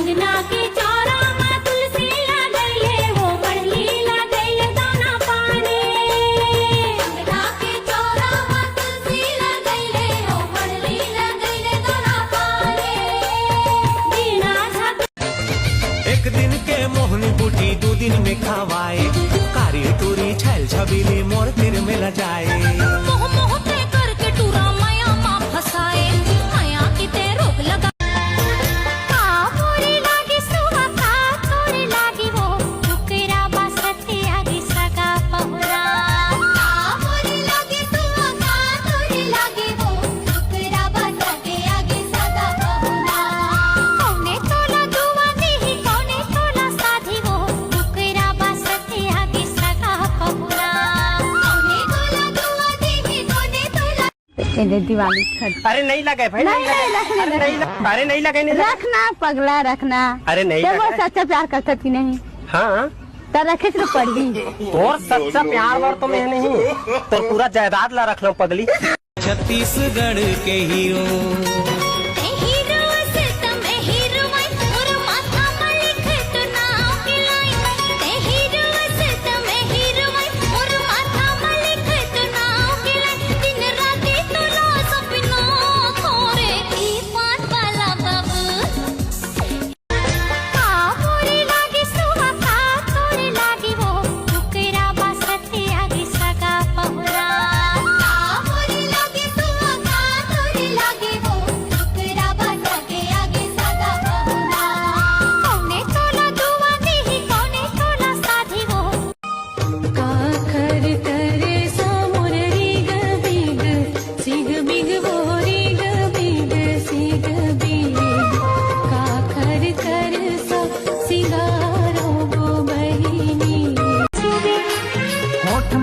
अंगना के चौरा में तुलसी लगैले हो बढ़ली लगैले दाना पानी। अंगना के चौरा में तुलसी लगैले हो बढ़ली लगैले दाना पानी। बिना एक दिन के मोहनी बूटी 2 दिन में खवाए, कारी तूरी छैल छबीली मोर तिर में ल जाए। मोह मोह के करके टूरा माया माँ फसाए, माया की ते रोक लगा। मोरी लागी सुहा का तोरी लागी वो टुकरा बसते आगे सगा पहुरा। मोरी लागी सुहा का तोरी लागी वो टुकरा बसते आगे सगा पहुरा। कौने तोला दुआ दी कौने तोला साधी वो टुकरा बसते आगे सगा पहुरा। कौने तोला दुआ दी कौने तोला। दिवाली अरे नहीं लगे भाई, नहीं अरे नहीं लगे नहीं रखना पगला रखना। अरे नहीं वो लगे। सच्चा प्यार करता थी नहीं हाँ तो रखे तो पड़ी। और सच्चा प्यार वार तो मैं नहीं, तो पूरा जायदाद ला रख लो पगली। छत्तीसगढ़ के हीरो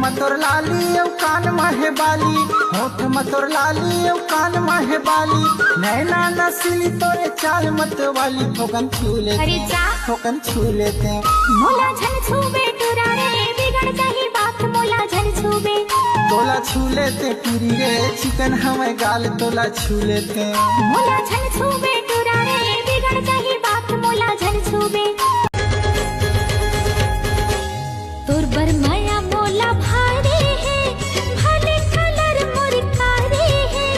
मतोर लाली औ कान माहे बाली, होठ मतोर लाली औ कान माहे बाली। नैना नसीली तोरे चाल मत वाली, ठोकन छू लेते ठोकन छू लेते। मोला झन छूबे टुरारे बिगड़ जाही बात मोला झन छूबे। तोला छू लेते टूरी रे चिकन हमें गाल तोला छू लेते। मोला झन छूबे टुरारे बिगड़ जाही बात मोला झन छूबे। तोर बर माया मोला भारी है भले कलर मुरकारी है।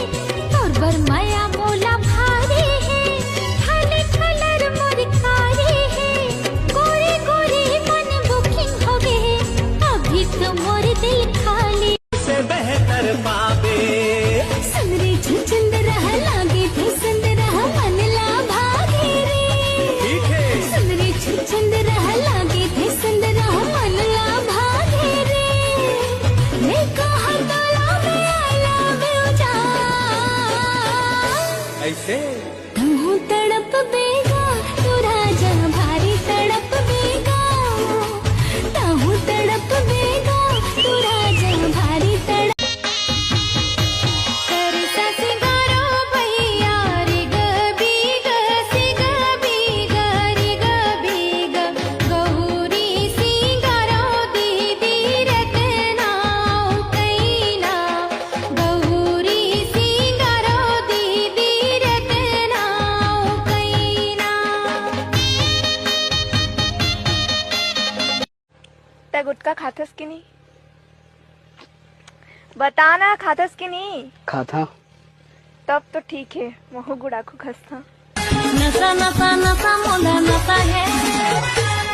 तोर बर माया मोला भारी है भले कलर मुरकारी है। गोरी गोरी मन बुकिंग हो गए अभी तो मोर दिल खाली से बेहतर पावे। सुनरे झुंझुंद रह लागे थे सुंद रह मन ला भागे रे। ठीक है सुनरे झुंझुंद रह लागे थे सुंद रह मन ला भागे रे। मैं कहा तोला में I love you जा। ऐसे तू तड़प बेगा तू राजा भारी तड़प बेगा। तू तड़प बेगा तू राजा भारी तड़प। करसा सिंगारो भैया रे गबीग सिग बीग रे गबीग। गौरी सिंगारो दीदी रतनाओ कैना। गौरी सिंगारो दीदी रतनाओ कैना। त्या गुटखा खातस की नहीं? बताना खातस की नहीं? खाता तब तो ठीक है, मोह गुड़ाखू खस्ता। नशा नशा नशा मोला नशा है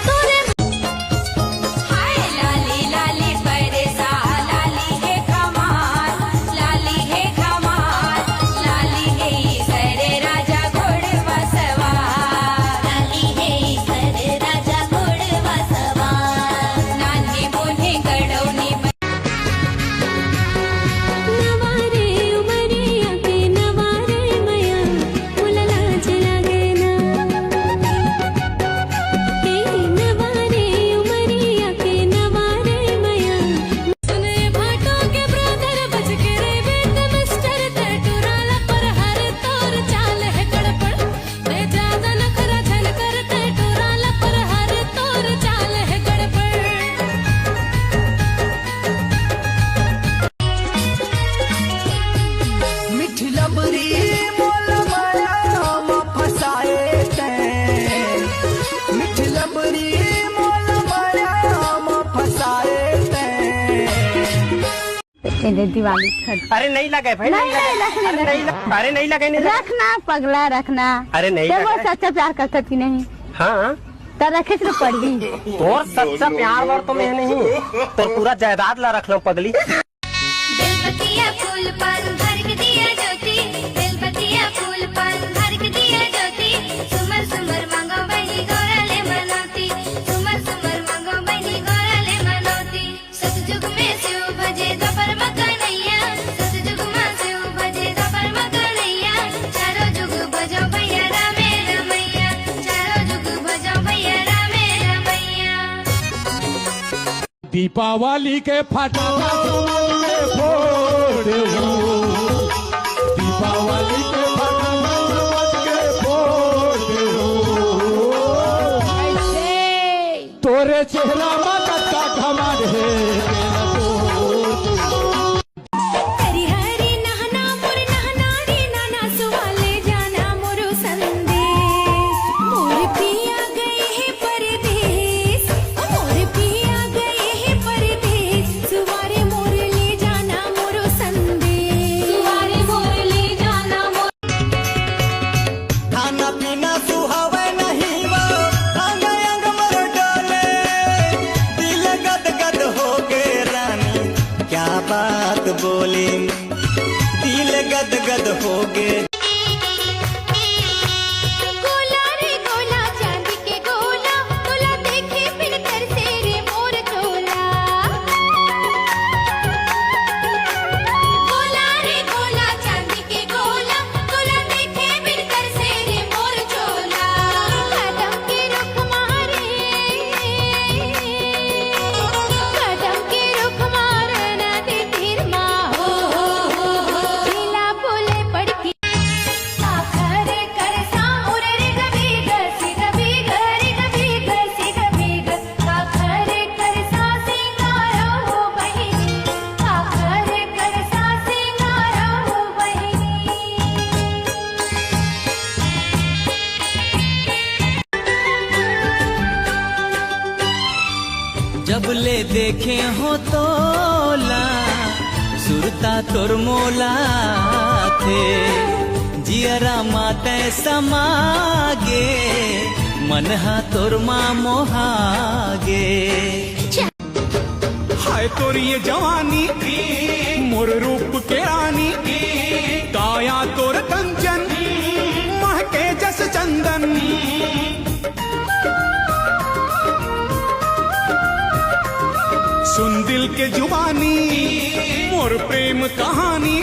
तोरे। हाय लाली लाली बरसा लाली है कमाल लाली है कमाल। लाली है सरे राजा घोड़वा सवार। लाली है सरे राजा घोड़वा सवार। नानी बोले गड़ौनी नवारे उमरिया के नवारे मया मोला लाज लागे ना। ये दिवाली खर्च अरे नहीं लगे भाई, नहीं, नहीं, रखने अरे दो। नहीं लगे, अरे नहीं लगे, नहीं लगे। रखना पगला रखना। अरे नहीं जब वो लगा। सच्चा प्यार करता थी नहीं हाँ तो रखे तो पड़ी। और सच्चा प्यार वार तो मैं नहीं, तो पूरा जायदाद ला रख लो पगली। बेलपतिया फूल पान भर के दिया ज्योति, बेलपतिया फूल पान भर के दिया ज्योति, सुमर सुमर मांगो बहनी गोरले मनोती, सुमर सुमर मांगो बहनी गोरले मनोती। सतयुग में शिव भजे दोपहर मकनैया, सतयुग में शिव भजे दोपहर मकनैया, चारों जुग भजो भैया रामे रमैया, चारों जुग भजो भैया रामे रमैया। दीपावली के फटाका समझ के फोड़ दो, दीपावली के फटाका समझ के फोड़ दो। तोरे चेहरा मदद का घमंड है तेरा तोड़ दो। हरी हरी नहना मोर नहना रे नाना सुवाले जाना मोरो संदेश, मोर पिया गए हैं परदेश, मोर पिया गए हैं परदेश, सुवारे मोर ले जाना मोरो संदेश, सुवारे मोर ले जाना मोर। खाना पीना सुहावे नहीं वो, अंग अंग मर डोले, दिल गद गद हो गए रानी, क्या बात बोली, दिल गद गद हो गए। गोला रे गोला चांदी के गोला, गोला देखे फिर कर से रे मोर चोला। गोला रे गोला चांदी के गोला, गोला देखे फिर कर से रे मोर चोला। कदम के रुख मारे, कदम के रुख मारना दे तीर माँ हो, लीला बोले पड़की। आखरे कर सामुर रे गबी गसी गबी गरी गबी गसी गबी ग, आखरे कर सा सिंगारा हो बहिनी, आखरे कर सा सिंगारा हो बहिनी। जब ले देखे हो तोला, सुरता तोर मोला थे, जियरा माते समागे, मनहा तोर मा मोहागे। हाय तोरी ये जवानी, मोर रूप के रानी, काया तोर कंचन, महके जस चंदन। सुन दिल के जुबानी, मोर प्रेम कहानी,